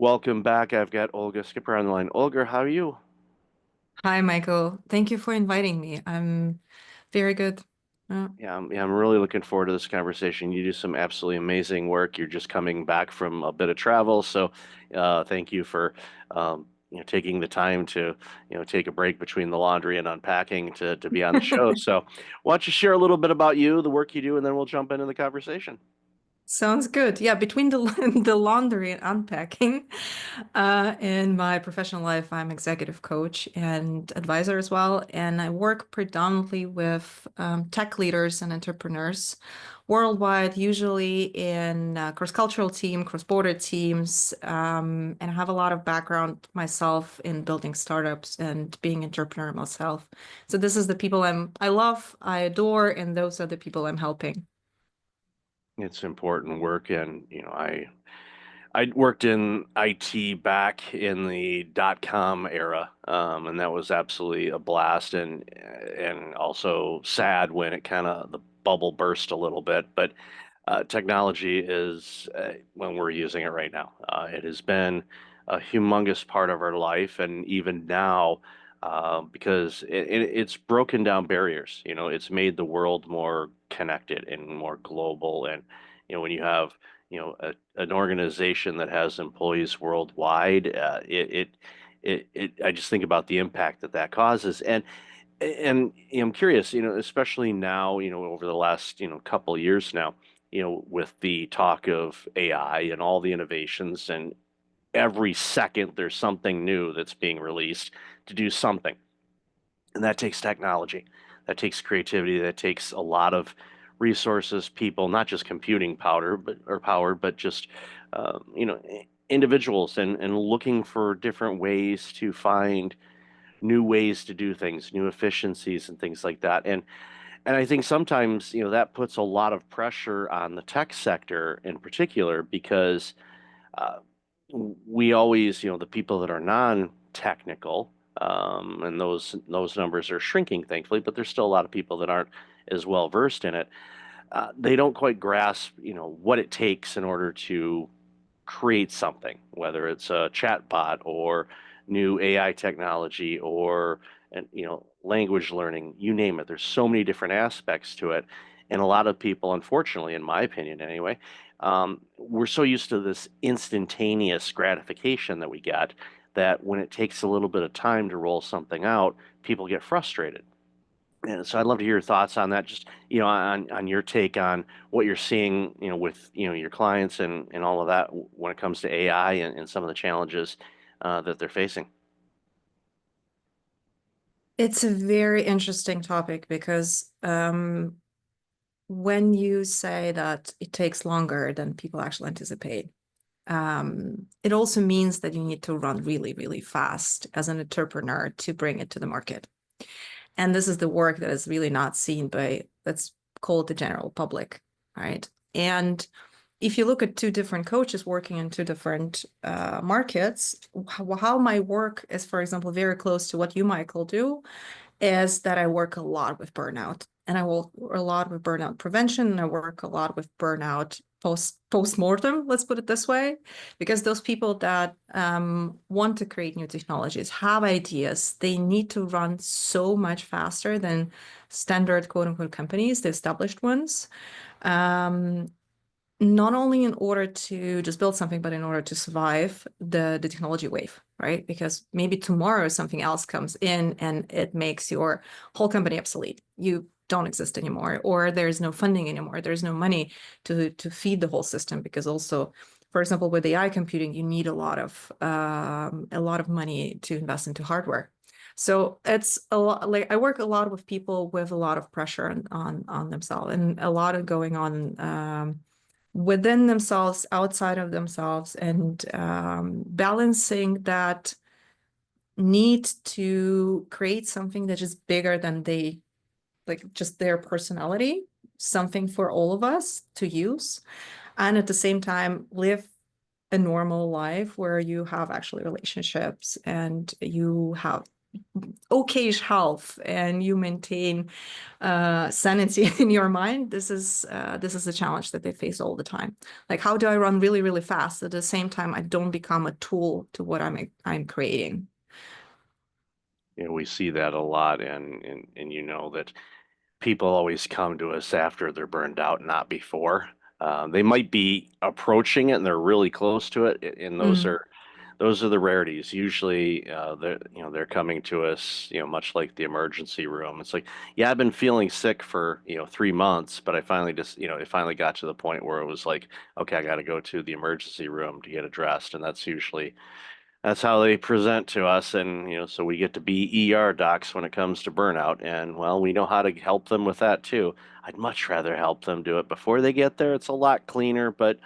Welcome back. I've got Olga Skipper on the line. Olga, how are you? Hi, Michael. Thank you for inviting me. I'm very good. Yeah, I'm really looking forward to this conversation. You do some absolutely amazing work. You're just coming back from a bit of travel, so thank you for taking the time to take a break between the laundry and unpacking to be on the show. So, why don't you share a little bit about you, the work you do, and then we'll jump into the conversation. Sounds good. Yeah, between the the laundry and unpacking, in my professional life, I'm executive coach and advisor as well, and I work predominantly with tech leaders and entrepreneurs worldwide, usually in cross-cultural team, cross-border teams, and I have a lot of background myself in building startups and being entrepreneur myself. So this is the people I love, I adore, and those are the people I'm helping. It's important work, and I worked in IT back in the dot-com era, and that was absolutely a blast, and also sad when it kind of the bubble burst a little bit. But technology is when we're using it right now. It has been a humongous part of our life, and even now, because it's broken down barriers. It's made the world more connected and more global. And when you have an organization that has employees worldwide, I just think about the impact that that causes. And I'm curious, especially now, over the last, couple of years now, with the talk of AI and all the innovations, and every second there's something new that's being released to do something. And that takes technology, that takes creativity, that takes a lot of resources, people, not just computing power, but just individuals and looking for different ways to find new ways to do things, new efficiencies and things like that. And I think sometimes, that puts a lot of pressure on the tech sector in particular because uh, we always, the people that are non-technical, and those numbers are shrinking, thankfully, but there's still a lot of people that aren't as well versed in it. They don't quite grasp, what it takes in order to create something, whether it's a chatbot or new AI technology or language learning, you name it. There's so many different aspects to it, and a lot of people, unfortunately, in my opinion, anyway, we're so used to this instantaneous gratification that we get that when it takes a little bit of time to roll something out, people get frustrated. And so I'd love to hear your thoughts on that, just on your take on what you're seeing, with your clients and all of that when it comes to AI and some of the challenges that they're facing. It's a very interesting topic because when you say that it takes longer than people actually anticipate, it also means that you need to run really, really fast as an entrepreneur to bring it to the market. And this is the work that is really not seen by, let's call it the general public, right? And if you look at two different coaches working in two different markets, how my work is, for example, very close to what you, Michael, do, is that I work a lot with burnout. And I work a lot with burnout prevention, and I work a lot with burnout post-mortem, let's put it this way, because those people that want to create new technologies, have ideas, they need to run so much faster than standard quote unquote companies, the established ones. Um, Not only in order to just build something, but in order to survive the technology wave, right? Because maybe tomorrow something else comes in and it makes your whole company obsolete. You don't exist anymore, or there's no funding anymore. There's no money to feed the whole system because also, for example, with AI computing, you need a lot of money to invest into hardware. So it's a lot, like I work a lot with people with a lot of pressure on themselves and a lot of going on within themselves, outside of themselves, and balancing that need to create something that is bigger than they, like just their personality, something for all of us to use, and at the same time live a normal life where you have actually relationships and you have okayish health and you maintain sanity in your mind, this is a challenge that they face all the time. Like, how do I run really, really fast at the same time I don't become a tool to what I'm creating? You know, we see that a lot, and you know that people always come to us after they're burned out, not before. They might be approaching it and they're really close to it, and Mm, those are the rarities. Usually, they're coming to us, much like the emergency room. It's like, yeah, I've been feeling sick for 3 months, but I finally just, it finally got to the point where it was like, okay, I got to go to the emergency room to get addressed, and that's how they present to us. And so we get to be ER docs when it comes to burnout, and well, we know how to help them with that too. I'd much rather help them do it before they get there. It's a lot cleaner, but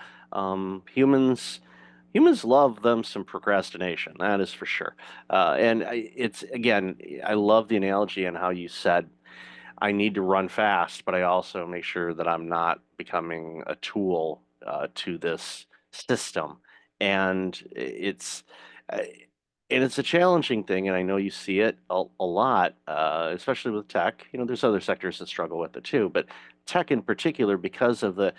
humans love them some procrastination, that is for sure. It's again, I love the analogy and how you said I need to run fast, but I also make sure that I'm not becoming a tool to this system. And uh, it's a challenging thing, and I know you see it a lot, especially with tech. There's other sectors that struggle with it too, but tech in particular, because of the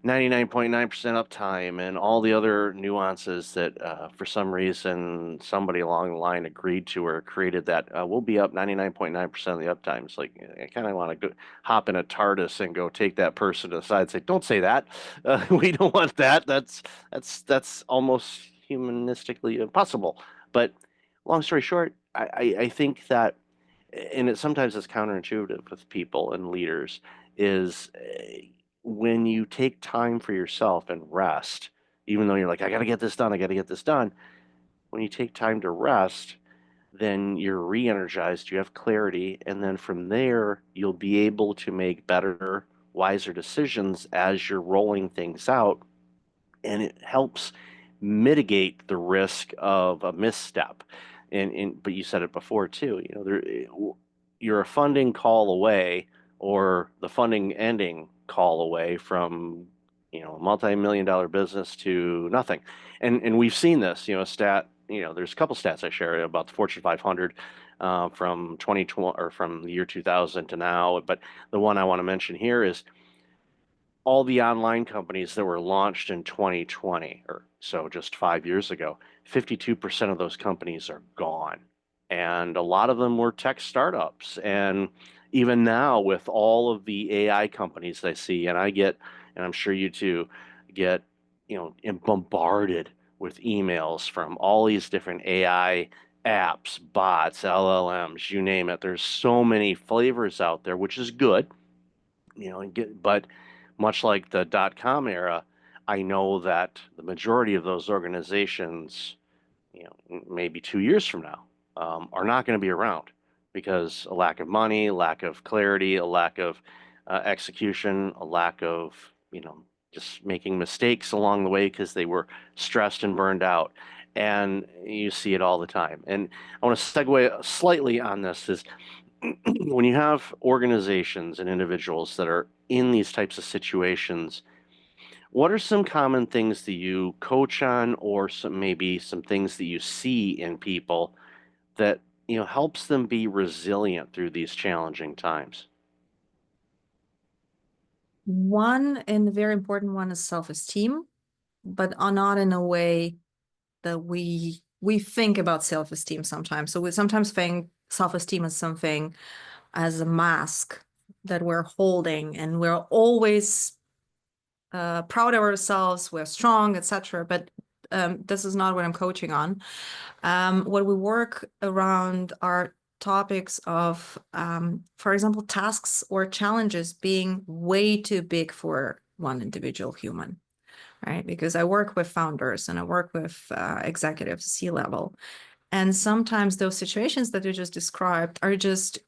99.9% uptime and all the other nuances that for some reason somebody along the line agreed to or created that we'll be up 99.9% of the uptime. It's like I kind of want to go hop in a TARDIS and go take that person to the side and say, don't say that. We don't want that. That's almost humanistically impossible. But long story short, I think that, and it sometimes it's counterintuitive with people and leaders, is when you take time for yourself and rest, even though you're like, I got to get this done, I got to get this done. When you take time to rest, then you're re-energized, you have clarity, and then from there, you'll be able to make better, wiser decisions as you're rolling things out, and it helps mitigate the risk of a misstep. And but you said it before too, you're a funding call away or the funding ending call away from, a multi-million dollar business to nothing. And we've seen this, there's a couple stats I share about the Fortune 500 from 2020 or from the year 2000 to now. But the one I want to mention here is all the online companies that were launched in 2020 or so, just 5 years ago, 52% of those companies are gone. And a lot of them were tech startups. And even now, with all of the AI companies I see, and I'm sure you too, get, bombarded with emails from all these different AI apps, bots, LLMs, you name it. There's so many flavors out there, which is good, but much like the dot-com era, I know that the majority of those organizations, maybe 2 years from now, are not going to be around because a lack of money, lack of clarity, a lack of execution, a lack of, just making mistakes along the way because they were stressed and burned out. And you see it all the time. And I want to segue slightly on this is when you have organizations and individuals that are in these types of situations, what are some common things that you coach on, or maybe some things that you see in people that helps them be resilient through these challenging times? one and the very important one is self-esteem, but are not in a way that we think about self-esteem sometimes. So we sometimes think self-esteem is something as a mask that we're holding, and we're always proud of ourselves, we're strong, etc. But this is not what I'm coaching on. What we work around are topics of, for example, tasks or challenges being way too big for one individual human, right? Because I work with founders and I work with executives, C-level. And sometimes those situations that you just described are just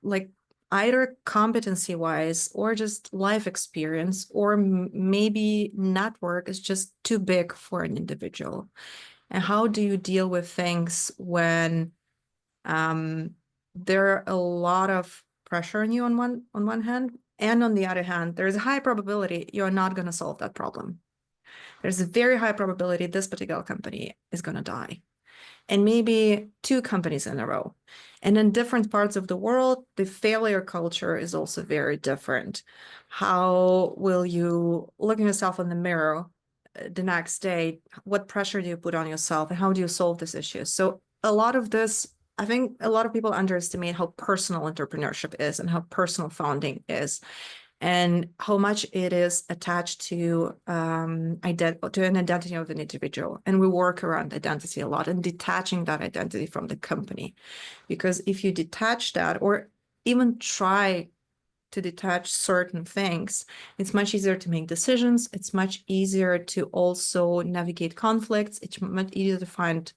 like either competency wise or just life experience, or maybe network is just too big for an individual. And how do you deal with things when there are a lot of pressure on you on one hand, and on the other hand, there's a high probability you're not going to solve that problem. There's a very high probability this particular company is going to die. and maybe two companies in a row. And in different parts of the world, the failure culture is also very different. How will you look at yourself in the mirror the next day? What pressure do you put on yourself, and how do you solve this issue? So a lot of this, I think a lot of people underestimate how personal entrepreneurship is and how personal founding is, and how much it is attached to to an identity of an individual. And we work around identity a lot and detaching that identity from the company. Because if you detach that, or even try to detach certain things, it's much easier to make decisions. It's much easier to also navigate conflicts. It's much easier to find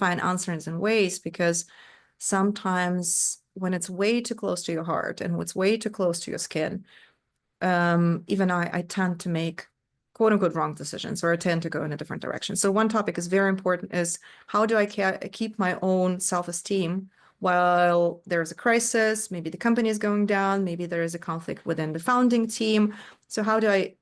answers in ways, because sometimes when it's way too close to your heart and what's way too close to your skin, even I tend to make quote unquote wrong decisions, or I tend to go in a different direction. So one topic is very important is, how do I keep my own self-esteem while there's a crisis? Maybe the company is going down, maybe there is a conflict within the founding team. So how do I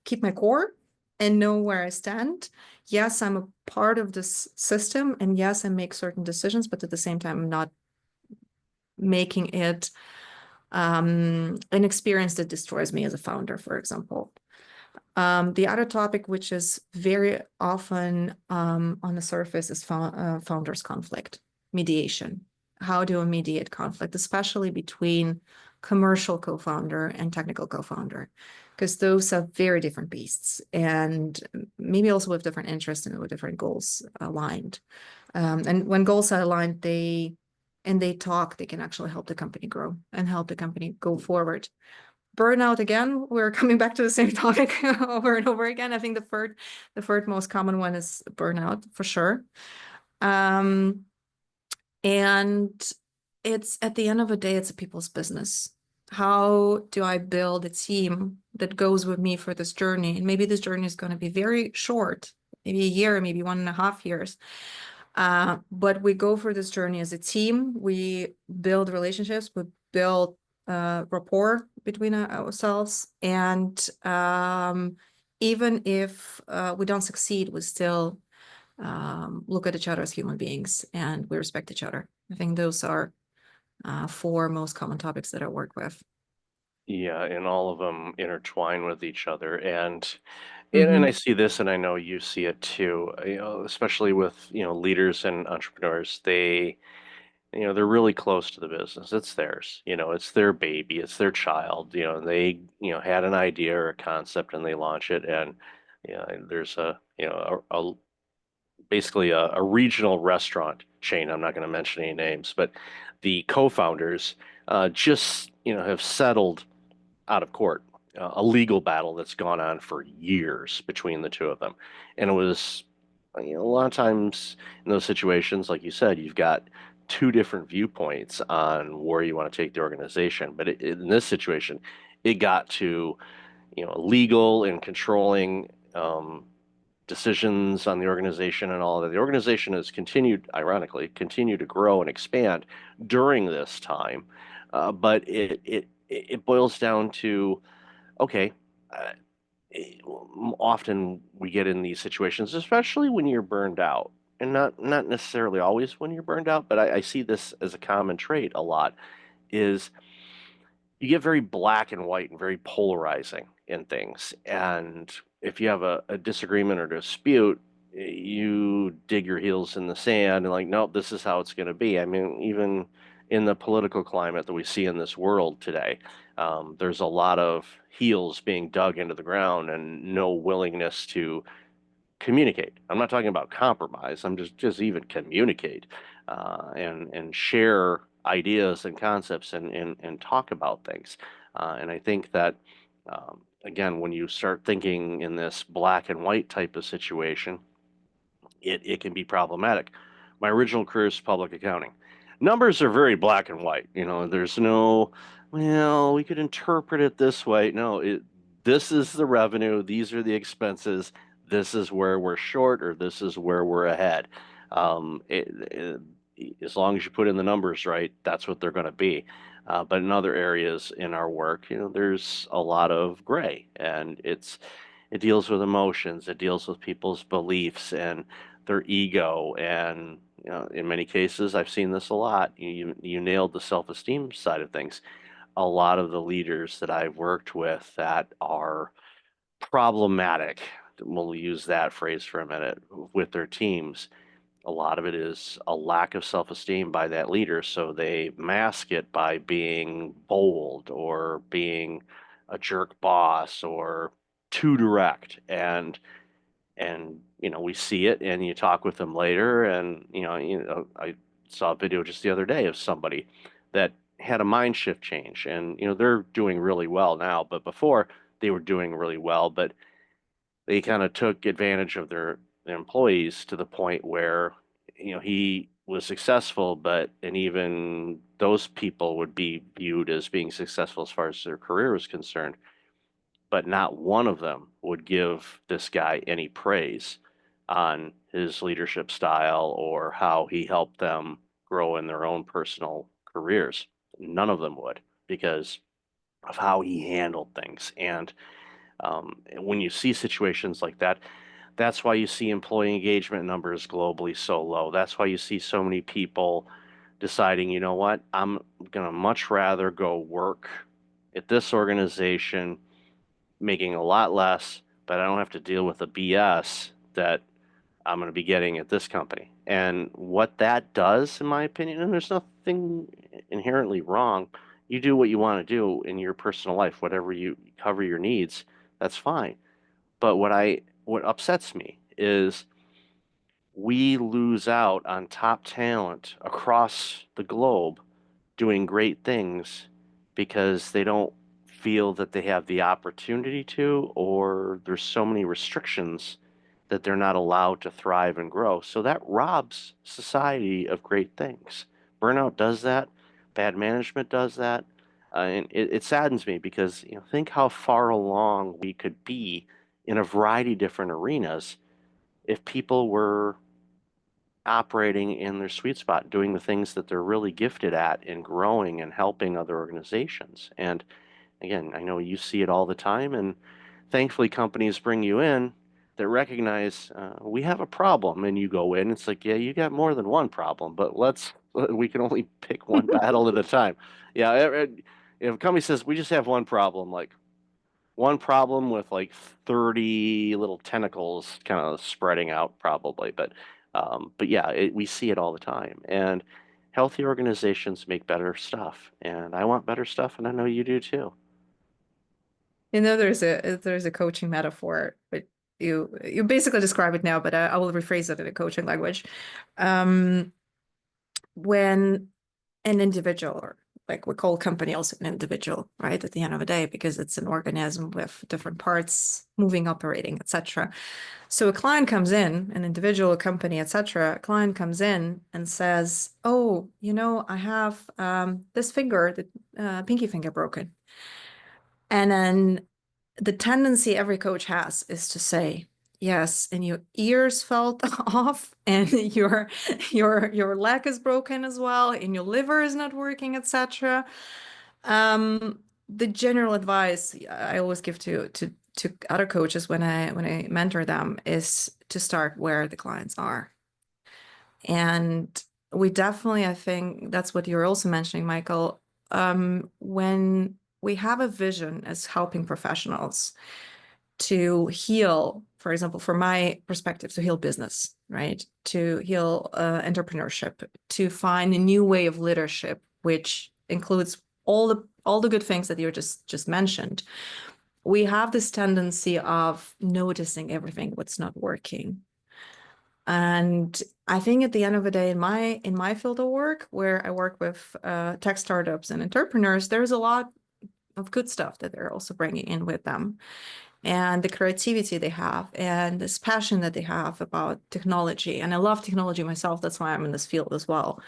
keep my core and know where I stand? Yes, I'm a part of this system, and yes, I make certain decisions, but at the same time, I'm not making it an experience that destroys me as a founder, for example. The other topic, which is very often on the surface, is founders' conflict, mediation. How do I mediate conflict, especially between commercial co-founder and technical co-founder? Because those are very different beasts, and maybe also with different interests and with different goals aligned. And when goals are aligned, they talk, they can actually help the company grow and help the company go forward. Burnout, again, we're coming back to the same topic over and over again. I think the third most common one is burnout, for sure. And it's, at the end of the day, it's a people's business. How do I build a team that goes with me for this journey? And maybe this journey is going to be very short, maybe a year, maybe 1.5 years. But we go for this journey as a team. We build relationships, we build rapport between ourselves. And even if we don't succeed, we still look at each other as human beings, and we respect each other. I think those are 4 most common topics that I work with. Yeah, and all of them intertwine with each other. And I Mm-hmm. see this, and I know you see it too, especially with, leaders and entrepreneurs. They're really close to the business. It's theirs. It's their baby, it's their child. They, had an idea or a concept and they launch it. And, there's basically a regional restaurant chain. I'm not going to mention any names, but the co-founders just, have settled out of court, a legal battle that's gone on for years between the two of them. And it was, a lot of times in those situations, like you said, you've got two different viewpoints on where you want to take the organization. But in this situation, it got to, legal and controlling decisions on the organization and all of that. The organization has continued, ironically, continued to grow and expand during this time. But it boils down to, okay, uh, often we get in these situations, especially when you're burned out, and not necessarily always when you're burned out, but I see this as a common trait a lot, is you get very black and white and very polarizing in things. And if you have a disagreement or dispute, you dig your heels in the sand and like, nope, this is how it's going to be. I mean, even in the political climate that we see in this world today, there's a lot of heels being dug into the ground and no willingness to communicate. I'm not talking about compromise. I'm just even communicate and share ideas and concepts and talk about things. And I think that again, when you start thinking in this black and white type of situation, it can be problematic. My original career is public accounting. Numbers are very black and white. There's no, well, we could interpret it this way. No, this is the revenue, these are the expenses, this is where we're short, or this is where we're ahead. As long as you put in the numbers right, that's what they're going to be. But in other areas in our work, there's a lot of gray, and it deals with emotions, it deals with people's beliefs and their ego and you know, in many cases, I've seen this a lot. You nailed the self-esteem side of things. A lot of the leaders that I've worked with that are problematic, we'll use that phrase for a minute, with their teams. A lot of it is a lack of self-esteem by that leader, so they mask it by being bold or being a jerk boss or too direct. And you know, we see it, and you talk with them later, and I saw a video just the other day of somebody that had a mind shift change, and they're doing really well now, but before they were doing really well, but they kind of took advantage of their employees to the point where he was successful, but and even those people would be viewed as being successful as far as their career was concerned, but not one of them would give this guy any praise on his leadership style or how he helped them grow in their own personal careers. None of them would, because of how he handled things. And when you see situations like that, that's why you see employee engagement numbers globally so low. That's why you see so many people deciding, you know what, I'm going to much rather go work at this organization making a lot less, but I don't have to deal with the BS that I'm going to be getting at this company. And what that does, in my opinion, and there's nothing inherently wrong, you do what you want to do in your personal life, whatever you cover your needs, that's fine. But what upsets me is we lose out on top talent across the globe doing great things because they don't feel that they have the opportunity to, or there's so many restrictions that they're not allowed to thrive and grow. So that robs society of great things. Burnout does that. Bad management does that. And it saddens me because think how far along we could be in a variety of different arenas if people were operating in their sweet spot, doing the things that they're really gifted at and growing and helping other organizations. And again, I know you see it all the time, and thankfully companies bring you in that recognize we have a problem, and you go in. It's like, yeah, you got more than one problem, but we can only pick one battle at a time. Yeah, if a company says we just have one problem, like one problem with like 30 little tentacles kind of spreading out probably, but yeah, we see it all the time. And healthy organizations make better stuff, and I want better stuff, and I know you do too. There's a coaching metaphor, but you basically describe it now, but I will rephrase it in a coaching language. Um, when an individual, or like we call company also an individual, right? At the end of the day, because it's an organism with different parts moving, operating, etc. So a client comes in, an individual, a company, etc. A client comes in and says, "Oh, I have this finger, the pinky finger broken," and then the tendency every coach has is to say, yes, and your ears fell off, and your leg is broken as well, and your liver is not working, etc. The general advice I always give to other coaches when I mentor them is to start where the clients are. And we definitely, I think that's what you're also mentioning, Michael. When we have a vision as helping professionals to heal, for example, from my perspective, to heal business, right? To heal entrepreneurship, to find a new way of leadership, which includes all the good things that you just mentioned. We have this tendency of noticing everything what's not working. And I think at the end of the day, in my field of work, where I work with tech startups and entrepreneurs, there's a lot of good stuff that they're also bringing in with them, and the creativity they have, and this passion that they have about technology. And I love technology myself. That's why I'm in this field as well.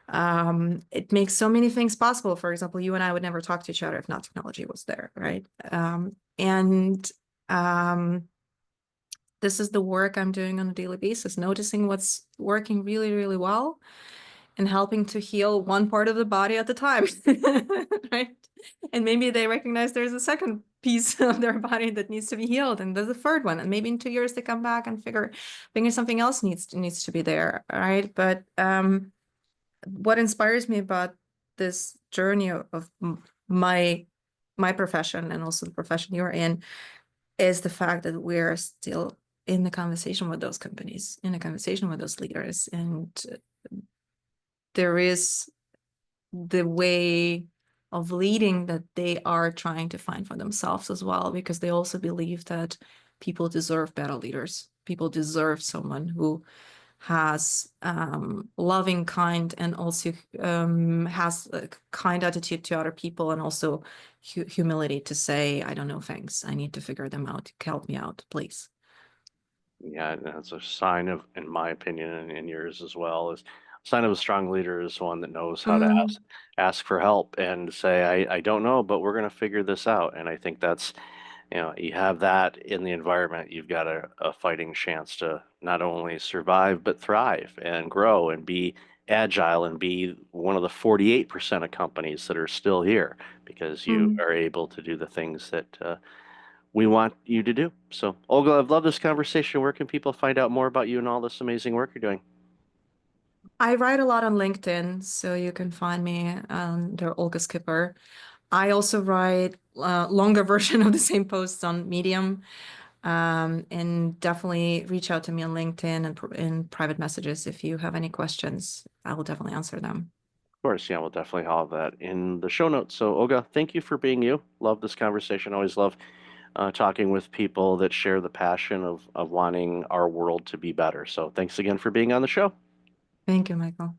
It makes so many things possible. For example, you and I would never talk to each other if not technology was there, right? And this is the work I'm doing on a daily basis, noticing what's working really, really well and helping to heal one part of the body at a time, right? And maybe they recognize there's a second piece of their body that needs to be healed, and there's a third one, and maybe in 2 years they come back and figure something else needs to be there, right? But what inspires me about this journey of my my profession and also the profession you're in is the fact that we're still in the conversation with those companies, in a conversation with those leaders, and there is the way of leading that they are trying to find for themselves as well, because they also believe that people deserve better leaders. People deserve someone who has loving, kind, and also has a kind attitude to other people, and also humility to say, I don't know, thanks. I need to figure them out. Help me out, please. Yeah, and that's a sign of, in my opinion, and yours as well, is a sign of a strong leader is one that knows how to Mm, ask for help and say, I don't know, but we're going to figure this out. And I think that's, you have that in the environment, you've got a fighting chance to not only survive, but thrive and grow and be agile and be one of the 48% of companies that are still here because you mm. are able to do the things that we want you to do. So, Olga, I've loved this conversation. Where can people find out more about you and all this amazing work you're doing? I write a lot on LinkedIn, so you can find me under Olga Skipper. I also write longer version of the same posts on Medium, and definitely reach out to me on LinkedIn and in private messages if you have any questions. I will definitely answer them. Of course, yeah, we'll definitely have that in the show notes. So, Olga, thank you for being you. Love this conversation. Always love talking with people that share the passion of wanting our world to be better. So, thanks again for being on the show. Thank you, Michael.